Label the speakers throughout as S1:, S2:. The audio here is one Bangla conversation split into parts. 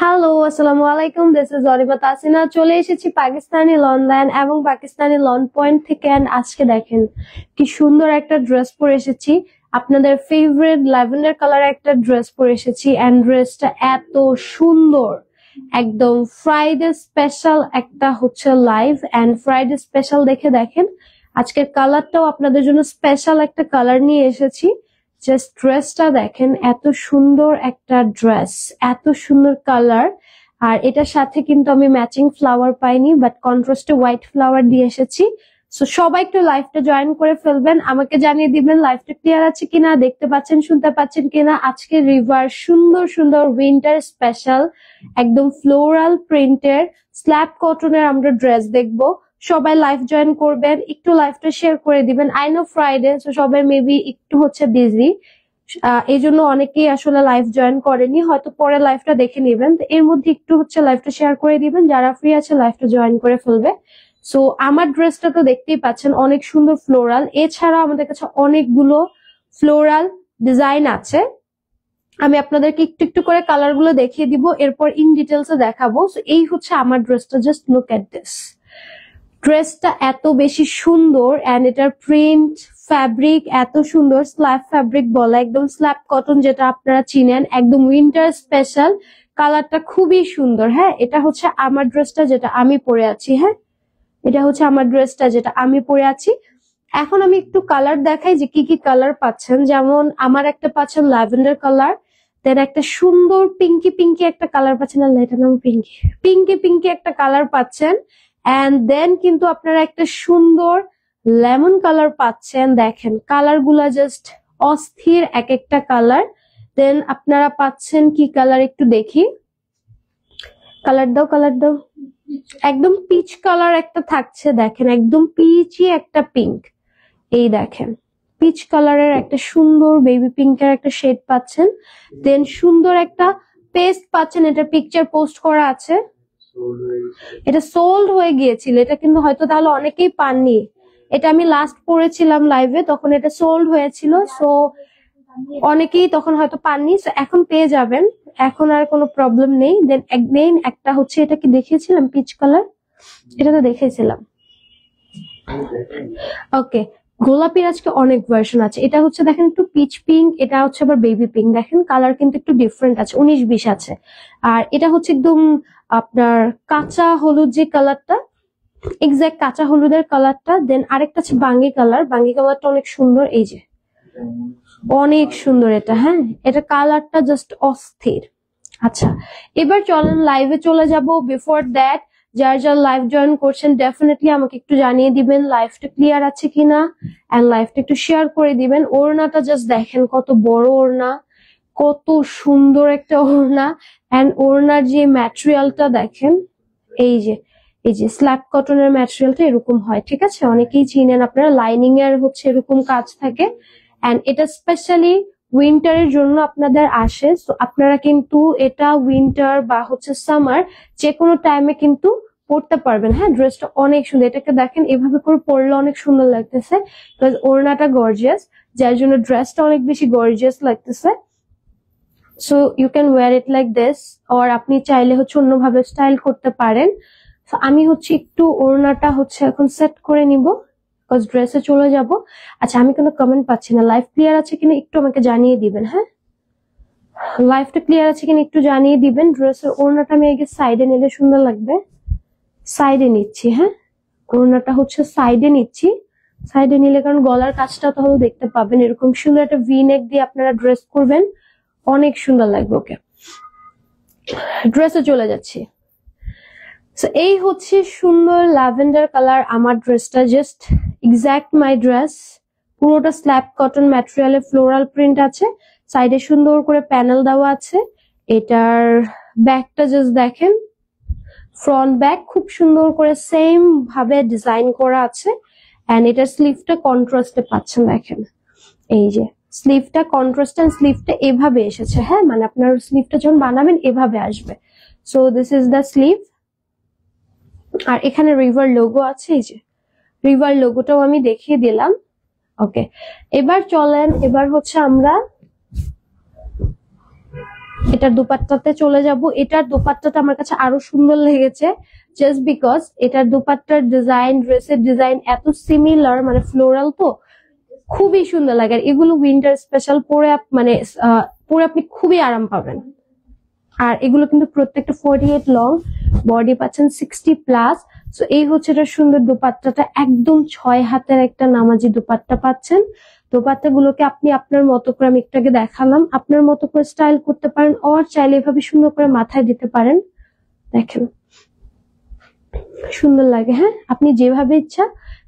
S1: হ্যালো, আসসালামু আলাইকুম। This is Ariba Tasina. চলে এসেছি পাকিস্তানি লনল্যান্ড এবং পাকিস্তানি লন পয়েন্ট থেকে। এন্ড আজকে দেখেন কি সুন্দর একটা ড্রেস পরে এসেছি, আপনাদের ফেভারিট ল্যাভেন্ডার কালার একটা ড্রেস পরে এসেছি। এন্ড ড্রেসটা এত সুন্দর, একদম ফ্রাইডে স্পেশাল একটা হচ্ছে লাইভ। এন্ড ফ্রাইডে স্পেশাল দেখে দেখেন আজকের কালারটাও আপনাদের জন্য স্পেশাল একটা কালার নিয়ে এসেছি। জাস্ট ড্রেসটা দেখেন, এত সুন্দর একটা ড্রেস, এত সুন্দর কালার। আর এটার সাথে কিন্তু আমি ম্যাচিং ফ্লাওয়ার পাইনি, বাট কন্ট্রাস্টে হোয়াইট ফ্লাওয়ার দিয়ে এসেছি। সো সবাই একটু লাইভটা জয়েন করে ফেলবেন, আমাকে জানিয়ে দিবেন লাইভটা ক্লিয়ার আছে কিনা, দেখতে পাচ্ছেন শুনতে পাচ্ছেন কিনা। আজকে রিভার সুন্দর সুন্দর উইন্টার স্পেশাল একদম ফ্লোরাল প্রিন্টের স্ল্যাব কটনের আমরা ড্রেস দেখবো। সবাই লাইভ জয়েন করবেন, একটু লাইভটা শেয়ার করে দিবেন। আই নো ফ্রাইডে, সো সবাই মেবি একটু হচ্ছে বিজি, এই জন্য অনেকেই আসলে লাইভ জয়েন করেনি, হয়তো পরে লাইভটা দেখে নেবেন। এর মধ্যে একটু হচ্ছে লাইভটা শেয়ার করে দিবেন, যারা ফ্রি আছে লাইভটা জয়েন করে ফেলবে। সো আমার ড্রেসটা তো দেখতেই পাচ্ছেন অনেক সুন্দর ফ্লোরাল, এছাড়া আমাদের কাছে অনেকগুলো ফ্লোরাল ডিজাইন আছে। আমি আপনাদেরকে একটু একটু করে কালার গুলো দেখিয়ে দিব, এরপর ইন ডিটেলসে দেখাবো। সো এই হচ্ছে আমার ড্রেসটা, জাস্ট লুক এট দিস। ড্রেসটা এত বেশি সুন্দর এন্ড এটার প্রিন্ট ফ্যাব্রিক এত সুন্দর, স্ল্যাব ফ্যাব্রিক বলা, একদম স্ল্যাব কটন যেটা আপনারা চিনেন, একদম উইন্টার স্পেশাল। কালারটা খুবই সুন্দর। হ্যাঁ, এটা হচ্ছে আমার ড্রেসটা যেটা আমি পরে আছি। হ্যাঁ, এটা হচ্ছে আমার ড্রেসটা যেটা আমি পরে আছি। এখন আমি একটু কালার দেখাই যে কি কি কালার পাচ্ছেন। যেমন আমার একটা পাচ্ছেন ল্যাভেন্ডার কালার, দেন একটা সুন্দর পিঙ্কি পিঙ্কি একটা কালার পাচ্ছেন, আর এটার নাম পিঙ্কি পিঙ্কি পিঙ্কি একটা কালার পাচ্ছেন। এন্ড দেন কিন্তু আপনারা একটা সুন্দর লেমন কালার পাচ্ছেন। দেখেন কালার গুলা জাস্ট অস্থির, এক একটা কালার। দেন আপনারা পাচ্ছেন কি কালার একটু দেখি, কালার দাও কালার দাও, একদম পিচ কালার একটা থাকছে। দেখেন একদম পিচি একটা পিঙ্ক, এই দেখেন পিচ কালারের একটা সুন্দর বেবি পিঙ্কের একটা শেড পাচ্ছেন। দেন সুন্দর একটা পেস্ট পাচ্ছেন, এটা পিকচার পোস্ট করা আছে। এটা সোল্ড হয়ে গিয়েছিল, এটা কিন্তু হয়তো তাহলে অনেকেই পাননি। এটা আমি লাস্ট পড়েছিলাম লাইভে, তখন এটা সোল্ড হয়েছিল, সো অনেকেই তখন হয়তো পাননি। সো এখন পেয়ে যাবেন, এখন আর কোনো প্রবলেম নেই। দেন একটা হচ্ছে, এটা কি দেখিয়েছিলাম পিচ কালার, এটা তো দেখিয়েছিলাম। ওকে, গোলাপির আজকে অনেক ভার্সন আছে। এটা হচ্ছে দেখেন একটু পিচ পিঙ্ক, এটা হচ্ছে আবার বেবি পিঙ্ক। দেখেন কালার কিন্তু একটু ডিফারেন্ট আছে, 19-20 আছে। আর এটা হচ্ছে একদম আপনার কাঁচা হলুদ যে কালারটা, এক্সাক্ট কাঁচা হলুদের কালারটা। দেন আরেকটা আছে বাঙ্গি কালার, বাঙ্গি কালারটা অনেক সুন্দর, এই যে অনেক সুন্দর এটা। হ্যাঁ, এটা কালারটা জাস্ট অস্থির। আচ্ছা, এবার চলেন লাইভে চলে যাব। বিফোর দ্যাট, যার যার লাইভ জয়েন করছেন ডেফিনেটলি আমাকে একটু জানিয়ে দিবেন লাইভটা ক্লিয়ার আছে কিনা, এন্ড লাইভটা একটু শেয়ার করে দিবেন। ওড়নাটা জাস্ট দেখেন কত বড় ওড়না, কত সুন্দর একটা ওড়না। এন্ড ওড়নার যে ম্যাটেরিয়ালটা দেখেন, এই যে স্ল্যাব কটনের ম্যাটেরিয়ালটা এরকম হয়, ঠিক আছে? অনেকেই চিনেন আপনারা, লাইনিং এর হচ্ছে এরকম কাজ থাকে। এন্ড এটা স্পেশালি উইন্টারের জন্য আপনাদের আসে। তো আপনারা কিন্তু এটা উইন্টার বা হচ্ছে সামার যে কোনো টাইমে কিন্তু পরতে পারবেন। হ্যাঁ, ড্রেসটা অনেক সুন্দর, এটাকে দেখেন এভাবে করে পরলে অনেক সুন্দর লাগতেছে। ওড়নাটা গর্জিয়াস, যার জন্য ড্রেসটা অনেক বেশি গর্জিয়াস লাগতেছে। So you can wear it like this, আর আপনি চাইলে হচ্ছে অন্যভাবে স্টাইল করতে পারেন। তো আমি হচ্ছে একটু ওড়নাটা হচ্ছে এখন সেট করে নিব, বিকজ ড্রেসে চলে যাব। আচ্ছা, আমি কোনো কমেন্ট পাচ্ছি না, লাইভ ক্লিয়ার আছে কিনা একটু আমাকে জানিয়ে দিবেন। হ্যাঁ, লাইভটা ক্লিয়ার আছে কিনা একটু জানিয়ে দিবেন। ড্রেসের ওড়নাটা আমি আগে সাইডে নিলে সুন্দর লাগবে, সাইডে নিচ্ছি। হ্যাঁ, ওড়নাটা হচ্ছে সাইডে নিচ্ছি, সাইডে নিলে কারণ গলার কাজটা তাহলে দেখতে পাবেন। এরকম সুন্দর একটা ভি নেক দিয়ে আপনারা ড্রেস করবেন, অনেক সুন্দর লাগবে। ওকে, ড্রেসে চলে যাচ্ছি। সো এই হচ্ছে সুন্দর ল্যাভেন্ডার কালার আমার ড্রেসটা, জাস্ট এক্সাক্ট মাই ড্রেস। পুরোটা স্ল্যাব কটন ম্যাটেরিয়ালে ফ্লোরাল প্রিন্ট আছে, সাইডে সুন্দর করে প্যানেল দেওয়া আছে। এটার ব্যাকটা জাস্ট দেখেন, ফ্রন্ট ব্যাক খুব সুন্দর করে সেম ভাবে ডিজাইন করা আছে। এন্ড এটার স্লিভটা কন্ট্রাস্টে পাচ্ছেন, দেখেন এই যে স্লিভটা কন্ট্রাস্ট, এন্ড স্লিভটা এভাবে এসেছে। হ্যাঁ, মানে আপনার স্লিভটা যখন বানাবেন এভাবে আসবে। So this is the sleeve. আর এখানে রিভার লোগো আছে, এই যে রিভার লোগোটাও আমি দেখিয়ে দিলাম। ওকে, এবার চলেন, এবার হচ্ছে আমরা এটার দোপাট্টাতে চলে যাব। এটার দোপাট্টাটা আমার কাছে আরো সুন্দর লেগেছে, জাস্ট বিকজ এটার দোপাট্টার ডিজাইন, ড্রেসের ডিজাইন এত সিমিলার, মানে ফ্লোরাল তো খুবই সুন্দর লাগে। আর এগুলো উইন্টার স্পেশাল, পরে মানে পরে আপনি খুবই আরাম পাবেন। আর এগুলো কিন্তু প্রত্যেকটা 48 লং, বডি পাচ্ছেন 60+। সো এই হচ্ছে এটা সুন্দর দোপাট্টাটা, একদম 6 হাতের একটা নামাজি দোপাট্টা পাচ্ছেন। দোপাট্টা গুলোকে আপনি আপনার মতো করে, আমি একটু আগে দেখালাম, আপনার মতো করে স্টাইল করতে পারেন, আর চাইলে এভাবে সুন্দর করে মাথায় দিতে পারেন। দেখেন সুন্দর লাগে। হ্যাঁ, আপনি যেভাবে ইচ্ছা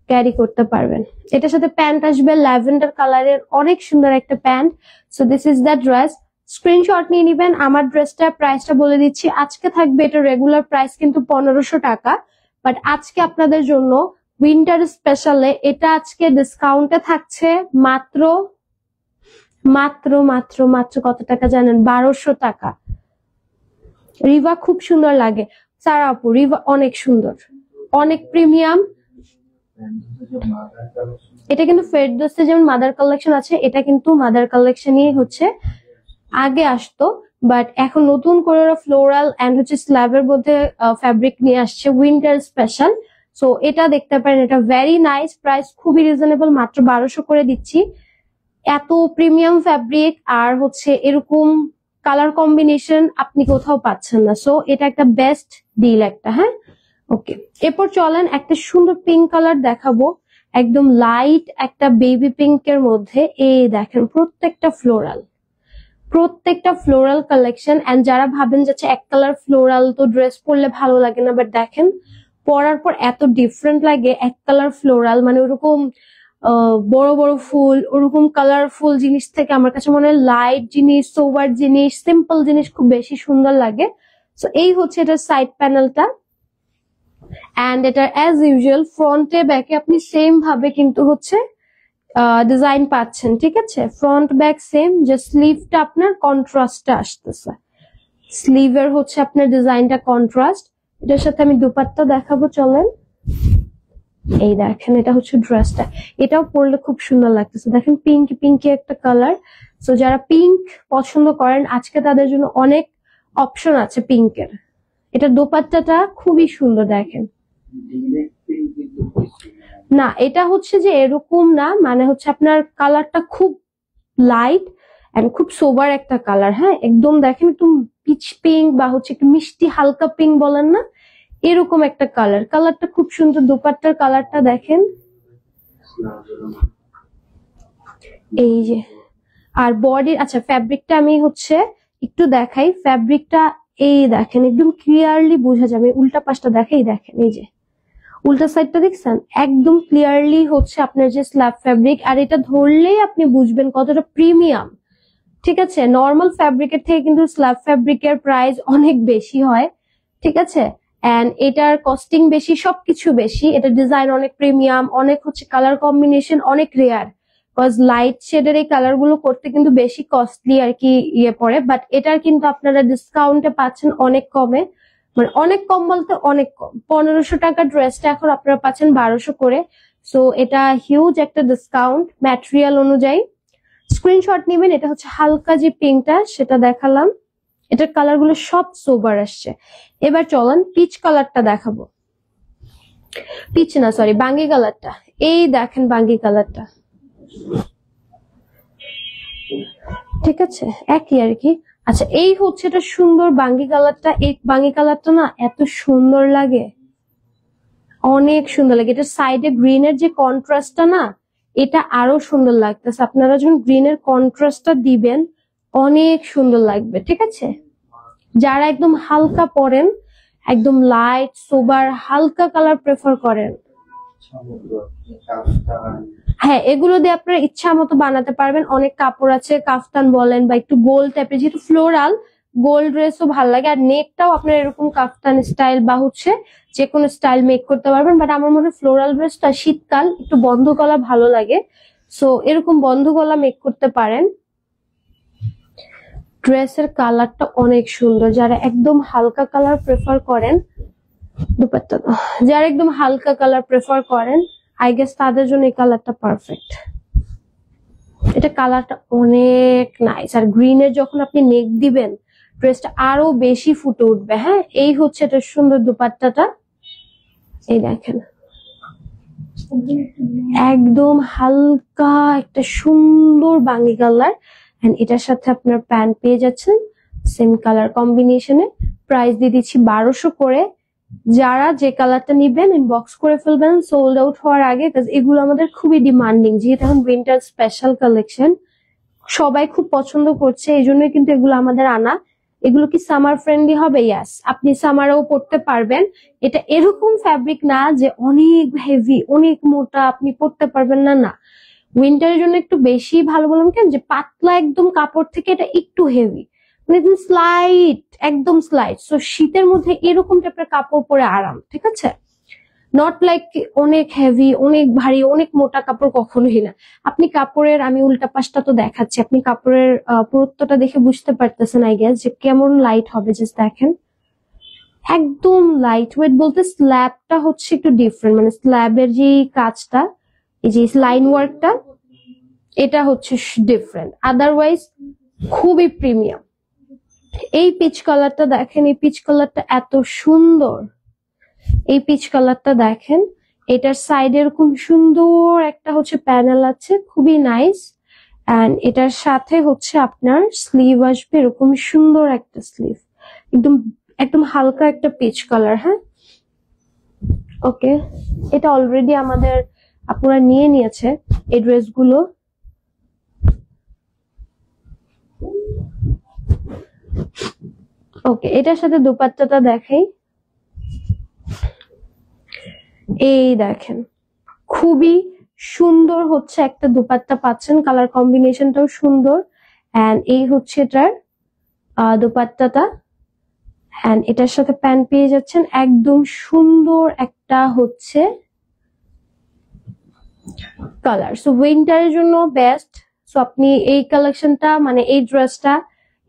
S1: ক্যারি করতে পারবেন। এটার সাথে প্যান্ট আসবে ল্যাভেন্ডার কালারের, অনেক সুন্দর একটা pant. So this is the dress. Screenshot নিয়ে নিবেন। আমার ড্রেসটার প্রাইসটা বলে দিচ্ছি। আজকে থাকবে এটা রেগুলার প্রাইস কিন্তু 1500 টাকা, বাট আজকে আপনাদের জন্য উইন্টার স্পেশালে এটা আজকে ডিসকাউন্টে থাকছে মাত্র মাত্র মাত্র মাত্র কত টাকা জানেন? 1200 টাকা। রিভা খুব সুন্দর লাগে সারা আপু, রিভা অনেক সুন্দর, অনেক প্রিমিয়াম। এটা কিন্তু ফেরদৌসে যেমন মাদার কালেকশন আছে, এটা কিন্তু মাদার কালেকশনই হচ্ছে আগে আসতো, বাট এখন নতুন করে ওরা ফ্লোরাল এন্ড হচ্ছে স্ল্যাবের মধ্যে ফ্যাব্রিক নিয়ে আসছে উইন্টার স্পেশাল। সো এটা দেখতে পারেন, এটা ভেরি নাইস, প্রাইস খুবই রিজনেবল, মাত্র 1200 করে দিচ্ছি। এত প্রিমিয়াম ফ্যাব্রিক আর হচ্ছে এরকম কালার কম্বিনেশন আপনি কোথাও পাচ্ছেন না। সো এটা একটা বেস্ট ডিল একটা। হ্যাঁ, ওকে, এরপর চলেন একটা সুন্দর পিঙ্ক কালার দেখাবো, একদম লাইট একটা বেবি পিঙ্কের মধ্যে। এই দেখেন প্রত্যেকটা ফ্লোরাল কালেকশন। এন্ড যারা ভাবেন যাচ্ছে এক কালার ফ্লোরাল তো ড্রেস পরলে ভালো লাগে না, বাট দেখেন পরার পর এত ডিফারেন্ট লাগে। এক কালার ফ্লোরাল মানে ওরকম বড় বড় ফুল, ওরকম কালারফুল জিনিস থেকে আমার কাছে মনে হয় লাইট জিনিস, সোবার জিনিস, সিম্পল জিনিস খুব বেশি সুন্দর লাগে। সো এই হচ্ছে এটার সাইড প্যানেলটা। এন্ড এটা অ্যাজ ইউজুয়াল ফ্রন্টে ব্যাকে আপনি সেম ভাবে কিন্তু হচ্ছে ডিজাইন পাচ্ছেন। ঠিক আছে, ফ্রন্ট ব্যাক সেম, যে স্লিভটা আপনার কন্ট্রাস্টে আসতেছে। স্লিভের হচ্ছে আপনার ডিজাইনটা কন্ট্রাস্ট। এটার সাথে আমি দুপাট্টা দেখাবো, চলেন। এই দেখেন এটা হচ্ছে ড্রেসটা, এটাও পরলে খুব সুন্দর লাগতেছে। দেখেন পিঙ্কি একটা কালার। সো যারা পিঙ্ক পছন্দ করেন আজকে তাদের জন্য অনেক অপশন আছে পিঙ্কের। এটা দোপাট্টাটা খুবই সুন্দর, দেখেন। না, এটা হচ্ছে যে এরকম না, মানে হচ্ছে আপনার কালারটা খুব লাইট এন্ড খুব সোবার একটা কালার। হ্যাঁ, একদম দেখেন একদম পিচ পিঙ্ক বা হচ্ছে একটু মিষ্টি হালকা পিঙ্ক বলেন না, এরকম একটা কালার। কালারটা খুব সুন্দর। দোপাট্টার কালারটা দেখেন, এই যে। আর বডির, আচ্ছা ফ্যাব্রিকটা আমি হচ্ছে একটু দেখাই। ফ্যাব্রিকটা এই দেখেন একদম ক্লিয়ারলি বোঝা যাবে। উল্টা পাশটা দেখাই, দেখেন এই যে উল্টা সাইডটা দেখছেন, একদম ক্লিয়ারলি হচ্ছে আপনার যে স্ল্যাব ফ্যাব্রিক। আর এটা ধরলেই আপনি বুঝবেন কতটা প্রিমিয়াম। ঠিক আছে, নর্মাল ফ্যাব্রিকের থেকে কিন্তু স্ল্যাব ফ্যাব্রিকের প্রাইস অনেক বেশি হয়। ঠিক আছে, এন্ড এটার কস্টিং বেশি, সবকিছু বেশি। এটা ডিজাইন অনেক প্রিমিয়াম, অনেক হচ্ছে কালার কম্বিনেশন অনেক রেয়ার, বিকজ লাইট শেডের এই কালার গুলো করতে কিন্তু বেশি কস্টলি আর কি ইয়ে পড়ে। বাট এটার কিন্তু আপনারা ডিসকাউন্টে পাচ্ছেন অনেক কমে, মানে অনেক কম বলতে অনেক কম। 1500 টাকার ড্রেসটা এখন আপনারা পাচ্ছেন 1200 করে। সো এটা হিউজ একটা ডিসকাউন্ট ম্যাটেরিয়াল অনুযায়ী। স্ক্রিনশট নেবেন। এটা হচ্ছে হালকা যে পিঙ্কটা সেটা দেখালাম, এটার কালার গুলো সব সোবার আসছে। এবার চলেন পিচ কালারটা দেখাবো। পিচ না, সরি, বাঙ্গি কালারটা। এই দেখেন বাঙ্গি কালারটা, ঠিক আছে, একই আর কি। আচ্ছা, এই হচ্ছে এটা সুন্দর বাঙ্গি কালারটা। এই বাঙ্গি কালারটা না এত সুন্দর লাগে, অনেক সুন্দর লাগে। এটা সাইডে গ্রিনের যে কন্ট্রাস্টটা না, এটা আরো সুন্দর লাগতেছে। আপনারা যখন গ্রিনের কন্ট্রাস্টটা দিবেন অনেক সুন্দর লাগবে। ঠিক আছে, যারা একদম হালকা পরেন, একদম লাইট সোবার হালকা কালার প্রেফার করেন, হ্যাঁ এগুলো দিয়ে আপনারা ইচ্ছা মতো বানাতে পারবেন। অনেক কাপড় আছে, কাফতান বলেন বা একটু গোল টাইপের, যেহেতু ফ্লোরাল গোল্ড ড্রেসও ভালো লাগে। আর নেকটাও আপনার এরকম কাফতান স্টাইল বা হচ্ছে যে কোনো স্টাইল মেক করতে পারবেন। বাট আমার মনে হয় ফ্লোরাল ড্রেসটা শীতকাল একটু বন্ধ গলা ভালো লাগে, সো এরকম বন্ধ গলা মেক করতে পারেন। ড্রেসের কালারটা অনেক সুন্দর। যারা একদম হালকা কালার প্রেফার করেন, দুপাট্টা যারা একদম হালকা কালার প্রেফার করেন, আই গেস তাদের জন্য এই কালারটা পারফেক্ট। এটা কালারটা অনেক নাইস। আর গ্রিনের যখন আপনি নেক দিবেন, ড্রেসটা আরো বেশি ফুটে উঠবে। হ্যাঁ, এই হচ্ছে এটা সুন্দর দুপাট্টাটা। এই দেখেন, একদম হালকা একটা সুন্দর বাঙ্গি কালার, এন্ড এটার সাথে আপনার প্যান্ট পেয়ে যাচ্ছেন সেম কালার কম্বিনেশনে। প্রাইস দিয়ে দিচ্ছি 1200 করে। যারা যে কালারটা নিবেন ইনবক্স করে ফেলবেন সোল্ড আউট হওয়ার আগে, এগুলো আমাদের খুবই ডিমান্ডিং, যেহেতু এখন উইন্টার স্পেশাল কালেকশন, সবাই খুব পছন্দ করছে, এই জন্যই কিন্তু এগুলো আমাদের আনা। এগুলো কি সামার ফ্রেন্ডলি হবে? ইয়াস, আপনি সামারেও পরতে পারবেন। এটা এরকম ফ্যাব্রিক না যে অনেক হেভি অনেক মোটা আপনি পরতে পারবেন না, না। উইন্টারের জন্য একটু বেশি ভালো বললাম কেন, যে পাতলা একদম কাপড় থেকে এটা একটু হেভি, মানে স্লাইট, একদম স্লাইট। সো শীতের মধ্যে এরকম টাইপের কাপড় পরে আরাম, ঠিক আছে? নট লাইক অনেক হেভি অনেক ভারী অনেক মোটা কাপড়, কখনোই না। আপনি কাপড়ের, আমি উল্টা পাশটা তো দেখাচ্ছি, আপনি কাপড়ের পুরুত্বটা দেখে বুঝতে পারতেছেন আই গেস যে কেমন লাইট হবে। জাস্ট দেখেন, একদম লাইট ওয়েট বলতে স্ল্যাবটা হচ্ছে একটু ডিফারেন্ট, মানে স্ল্যাবের যে কাজটা, এই যে লাইন ওয়ার্কটা, এটা হচ্ছে ডিফারেন্ট, আদারওয়াইজ খুবই প্রিমিয়াম। এই পিচ কালারটা দেখেন, এই পিচ কালারটা এত সুন্দর। এই পিচ কালারটা দেখেন, এটার সাইডে এরকম সুন্দর একটা হচ্ছে প্যানেল আছে, খুবই নাইস। এন্ড এটার সাথে হচ্ছে আপনার স্লিভ আসবে, এরকম সুন্দর একটা স্লিভ, একদম একদম হালকা একটা পিচ কালার। হ্যাঁ, ওকে, এটা অলরেডি আমাদের আপনারা নিয়ে নিয়েছে এই ড্রেসগুলো। ওকে, এটার সাথে দুপাট্টাটা দেখাই। এই দেখেন, খুবই সুন্দর হচ্ছে একটা দুপাট্টা পাচ্ছেন, কালার কম্বিনেশনটাও সুন্দর। এন্ড এই হচ্ছে এটার দুপাট্টাটা, এন্ড এটার সাথে প্যান্ট পেয়ে যাচ্ছেন একদম সুন্দর একটা হচ্ছে কালার। সো উইন্টারের জন্য বেস্ট। সো আপনি এই কালেকশনটা, মানে এই ড্রেসটা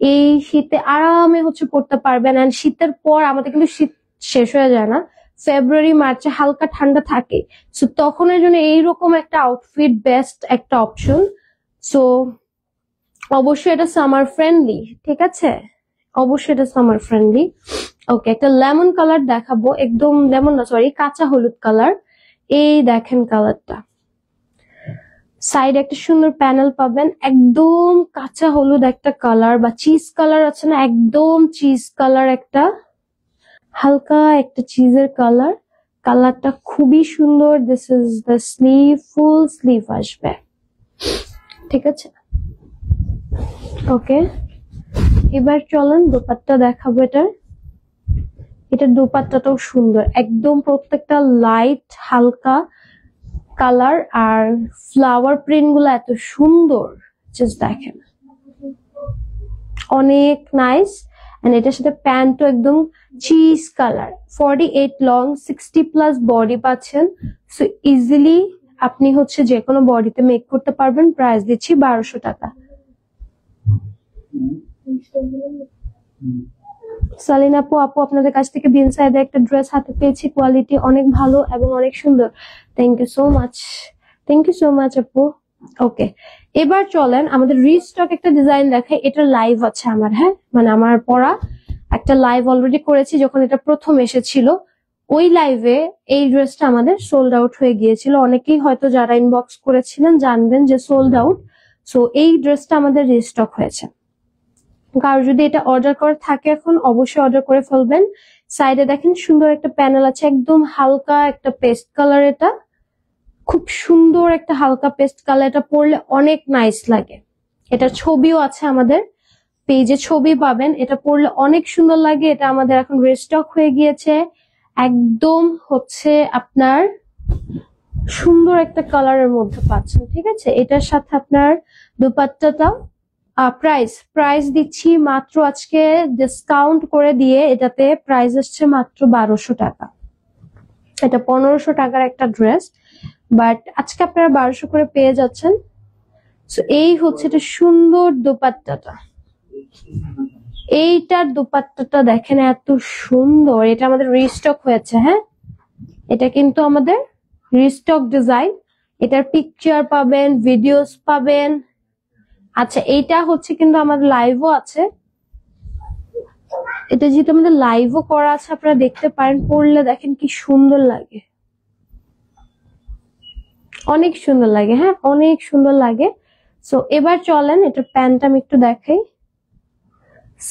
S1: এই শীতে আরামে হচ্ছে পরতে পারবেন। এন্ড শীতের পর আমাদের কিন্তু শীত শেষ হয়ে যায় না, ফেব্রুয়ারি মার্চে হালকা ঠান্ডা থাকে। সো তখনের জন্য এইরকম একটা আউটফিট বেস্ট একটা অপশন। সো অবশ্যই এটা সামার ফ্রেন্ডলি, ঠিক আছে? অবশ্যই এটা সামার ফ্রেন্ডলি। ওকে, একটা লেমন কালার দেখাবো, একদম লেমন না, সরি, কাঁচা হলুদ কালার। এই দেখেন কালারটা, সাইডে একটা সুন্দর প্যানেল পাবেন, একদম কাঁচা হলুদ একটা কালার, বা চিজ কালার আছে না, একদম চিজ কালার, একটা হালকা একটা চিজের কালার। কালারটা খুবই সুন্দর। This is the sleeve, full sleeve আসবে, ঠিক আছে? ওকে, এবার চলেন দোপাট্টা দেখাবো এটার। এটার দোপাট্টাটাও সুন্দর, একদম প্রত্যেকটা লাইট হালকা কালার, আর ফ্লাওয়ার প্রিন্ট গুলো এত সুন্দর, জাস্ট দেখেন, অনেক নাইস। এন্ড এটার সাথে প্যান্টও একদম চিজ কালার, 48 লং, 60+ বডি পাচ্ছেন। সো ইজিলি আপনি হচ্ছে যে কোনো বডিতে মেক করতে পারবেন। প্রাইস দিচ্ছি 1200 টাকা। সালিন আপু, আপনাদের কাছ থেকে বিন সাইডে একটা ড্রেস হাতে পেয়েছি, কোয়ালিটি অনেক ভালো এবং অনেক সুন্দর। Thank you so much, thank you so much আপু। ওকে, এবার চলেন আমাদের রিস্টক একটা ডিজাইন দেখাই। এটা লাইভ আছে আমার, হ্যাঁ, মানে আমার পরা একটা লাইভ অলরেডি করেছি যখন এটা প্রথম এসেছিল। ওই লাইভে এই ড্রেসটা আমাদের সোল্ড আউট হয়ে গিয়েছিল। অনেকেই হয়তো যারা ইনবক্স করেছিলেন জানবেন যে সোল্ড আউট। সো এই ড্রেসটা আমাদের রিস্টক হয়েছে। কারো যদি এটা অর্ডার করা থাকে এখন অবশ্যই অর্ডার করে ফেলবেন। সাইডে দেখেন সুন্দর একটা প্যানেল আছে, একদম হালকা একটা পেস্ট কালার, এটা খুব সুন্দর একটা হালকা পেস্ট কালার, এটা পরলে অনেক নাইস লাগে। এটা ছবিও আছে আমাদের পেজে, ছবি পাবেন, এটা পরলে অনেক সুন্দর লাগে। এটা আমাদের এখন রিস্টক হয়ে গিয়েছে, একদম হচ্ছে আপনার সুন্দর একটা কালারের মধ্যে পাচ্ছেন, ঠিক আছে? এটার সাথে আপনার দুপাট্টাটা প্রাইস দিচ্ছি মাত্র, আজকে ডিসকাউন্ট করে দিয়ে এটাতে প্রাইস আসছে মাত্র 1200 টাকা। এটা 1500 টাকার একটা ড্রেস, বাট আজকে আপনারা 1200 করে পেয়ে যাচ্ছেন। সো এই হচ্ছে এটা সুন্দর দোপাট্টাটা, এইটার দোপাট্টাটা দেখেন এত সুন্দর। এটা আমাদের রিস্টক হয়েছে, হ্যাঁ, এটা কিন্তু আমাদের রিস্টক ডিজাইন। এটার পিকচার পাবেন, ভিডিওস পাবেন। আচ্ছা, এইটা হচ্ছে কিন্তু আমাদের লাইভও আছে, এটা যেহেতু আমাদের লাইভও করা আছে, আপনারা দেখতে পারেন, পরলে দেখেন কি সুন্দর লাগে, অনেক সুন্দর লাগে। হ্যাঁ, অনেক সুন্দর লাগে। সো এবার চলেন এটা প্যান্ট আমি একটু দেখাই।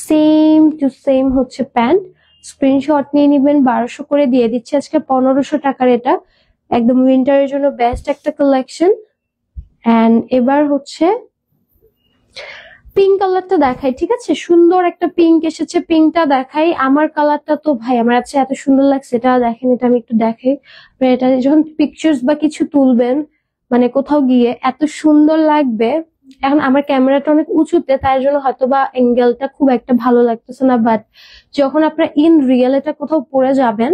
S1: সেম টু সেম হচ্ছে প্যান্ট, স্ক্রিনশট নিয়ে নিবেন। 1200 করে দিয়ে দিচ্ছে আজকে, 1500 টাকার। এটা একদম উইন্টারের জন্য বেস্ট একটা কালেকশন। এন্ড এবার হচ্ছে পিঙ্ক কালারটা দেখাই, ঠিক আছে? সুন্দর একটা পিঙ্ক এসেছে, পিঙ্কটা দেখাই। আমার কালারটা তো ভাই আমার কাছে এত সুন্দর লাগছে, এটা দেখেন, এটা আমি একটু দেখাই। এটা যখন পিকচার্স বা কিছু তুলবেন, মানে কোথাও গিয়ে এত সুন্দর লাগবে। এখন আমার ক্যামেরাটা অনেক উঁচুতে, তাই জন্য হয়তো বা অ্যাঙ্গেলটা খুব একটা ভালো লাগতেছে না, বাট যখন আপনারা ইন রিয়েল এটা কোথাও পরে যাবেন,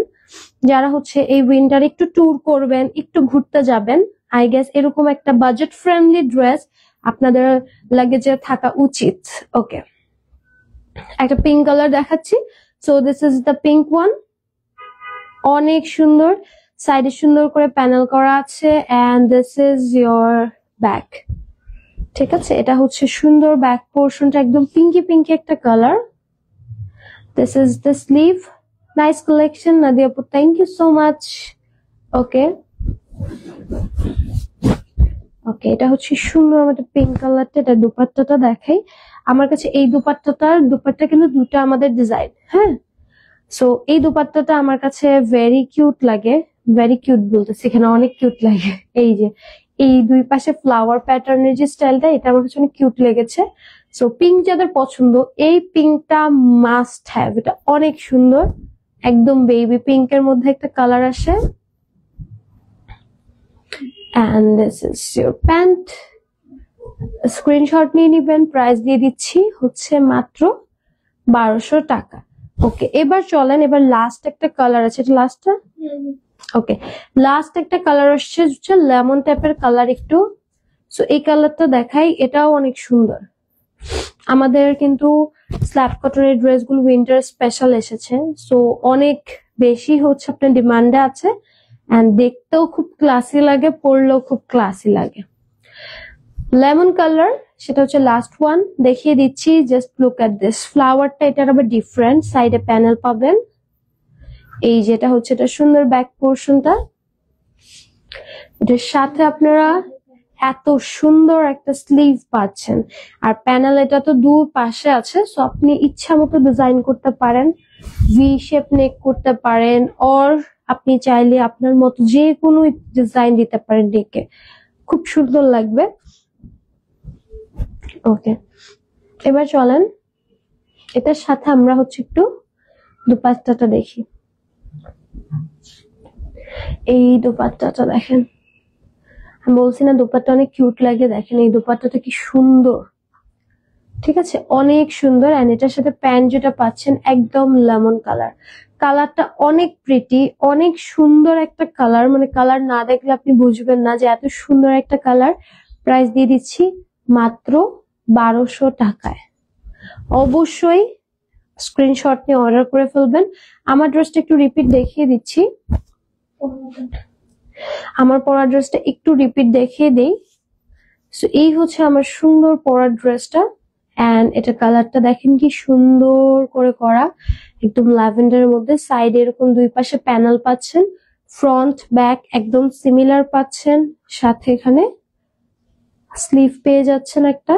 S1: যারা হচ্ছে এই উইন্টার একটু ট্যুর করবেন, একটু ঘুরতে যাবেন, আই গেস এরকম একটা বাজেট ফ্রেন্ডলি ড্রেস আপনাদের লাগেজে থাকা উচিত। ওকে, একটা পিঙ্ক কালার দেখাচ্ছি। So this is the pink one, অনেক সুন্দর, সাইডে সুন্দর করে প্যানেল করা আছে। And this is your back, ঠিক আছে? এটা হচ্ছে সুন্দর ব্যাক পোর্শনটা, একদম পিঙ্কি পিঙ্কি একটা colour. This is the sleeve, nice collection Nadia আপু, থ্যাংক ইউ সো মাচ। ওকে ওকে, এটা হচ্ছে সুন্দর আমাদের পিঙ্ক কালারটা। এটা দুপাট্টাটা দেখাই। আমার কাছে এই দুপাট্টা কিন্তু দুটো আমাদের ডিজাইন, হ্যাঁ। সো এই দুপাট্টাটা আমার কাছে ভেরি কিউট লাগে, ভেরি কিউট বলতেছি, এখানে অনেক কিউট লাগে। এই যে এই দুই পাশে ফ্লাওয়ার প্যাটার্নের যে স্টাইলটা, এটা আমার কাছে অনেক কিউট লেগেছে। সো পিঙ্ক যাদের পছন্দ, এই পিঙ্কটা মাস্ট হ্যাভ, এটা অনেক সুন্দর, একদম বেবি পিঙ্কের মধ্যে একটা কালার আসে। and this is your pant, screenshot নিয়ে নিবেন। প্রাইস দিয়ে দিচ্ছি হচ্ছে মাত্র 1200 টাকা। ওকে, এবার চলেন, এবার লাস্ট একটা কালার আছে, এটা লাস্টটা। ওকে, লাস্ট একটা কালার আসছে হচ্ছে লেমন টাইপের কালার একটু। সো এই কালারটা দেখাই, এটাও অনেক সুন্দর। আমাদের কিন্তু স্ল্যাব কটনের ড্রেসগুলো উইন্টার স্পেশাল এসেছে, সো অনেক বেশি হচ্ছে আপনার ডিমান্ডে আছে। এন্ড দেখতেও খুব ক্লাসি লাগে, পরলেও খুব ক্লাসি লাগে। লেমন কালার, সেটা হচ্ছে লাস্ট ওয়ান, দেখিয়ে দিচ্ছি। জাস্ট লুক এট দিস, ফ্লাওয়ারটা এটার আবার ডিফারেন্ট, সাইডে প্যানেল পাবেন। এই যেটা হচ্ছে এটা সুন্দর ব্যাক পোর্শনটা, এটার সাথে আপনারা এত সুন্দর একটা স্লিভ পাচ্ছেন। আর প্যানেল এটা তো দুই পাশে আছে, সো আপনি ইচ্ছা মতো ডিজাইন করতে পারেন, ভি শেপ নেক করতে পারেন, অর আপনি চাইলে আপনার মতো যে কোনো ডিজাইন দিতে পারেন নেকে, খুব সুন্দর লাগবে। ওকে, এবার চলেন এটার সাথে আমরা হচ্ছে একটু দুপাট্টাটা দেখি। এই দুপাট্টাটা দেখেন, আমি বলছি না দুপাট্টা অনেক কিউট লাগে, দেখেন এই দুপাট্টাটা কি সুন্দর, ঠিক আছে? অনেক সুন্দর। এন্ড এটার সাথে প্যান্ট যেটা পাচ্ছেন একদম লেমন কালার, কালারটা অনেক প্রিটি, অনেক সুন্দর একটা কালার, মানে কালার না দেখলে আপনি বুঝবেন না যে এত সুন্দর একটা কালার। প্রাইস দিয়ে দিচ্ছি মাত্র 1200 টাকায়। অবশ্যই স্ক্রিনশট নিয়ে অর্ডার করে ফেলবেন। আমার ড্রেসটা একটু রিপিট দেখিয়ে দিচ্ছি, আমার পরা ড্রেসটা একটু রিপিট দেখিয়ে দেই। সো এই হচ্ছে আমার সুন্দর পরা ড্রেসটা। এন্ড এটা কালারটা দেখেন কি সুন্দর করে করা, একদম ল্যাভেন্ডারের মধ্যে। সাইডে এরকম দুই পাশে প্যানেল পাচ্ছেন, ফ্রন্ট ব্যাক একদম সিমিলার পাচ্ছেন, সাথে এখানে স্লিভ পেয়ে যাচ্ছেন একটা।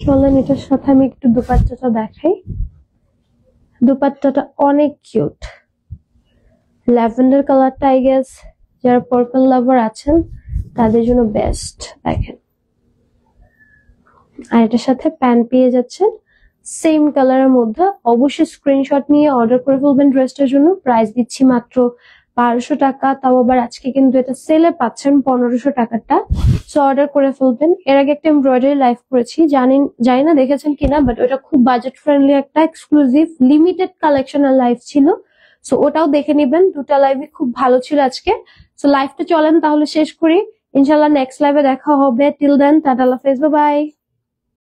S1: চলেন এটার সাথে আমি একটু দুপাট্টাটা দেখাই। দুপাট্টাটা অনেক কিউট, ল্যাভেন্ডার কালারটা আই গেস যারা পার্পল লাভার আছেন তাদের জন্য বেস্ট। দেখেন, আর এটার সাথে প্যান্ট পেয়ে যাচ্ছেন সেম কালারের মধ্যে। অবশ্যই স্ক্রিনশট নিয়ে অর্ডার করে ফেলবেন ড্রেসটার জন্য। প্রাইস দিচ্ছি মাত্র 1200 টাকা, তাও আবার আজকে কিন্তু এটা সেলে পাচ্ছেন 1500 টাকাটা। সো অর্ডার করে ফেলবেন। এর আগে একটা এমব্রয়ডারি লাইভ করেছি, জানি না দেখেছেন কিনা, বাট ওটা খুব বাজেট ফ্রেন্ডলি একটা এক্সক্লুসিভ লিমিটেড কালেকশনের লাইভ ছিল। সো ওটাও দেখে নিবেন, দুটা লাইভই খুব ভালো ছিল আজকে। সো লাইভটা চলেন তাহলে শেষ করি, ইনশাল্লাহ নেক্সট লাইভে দেখা হবে। টিল দেন টাটা, আল্লাহ হাফেজ, বাই বাই।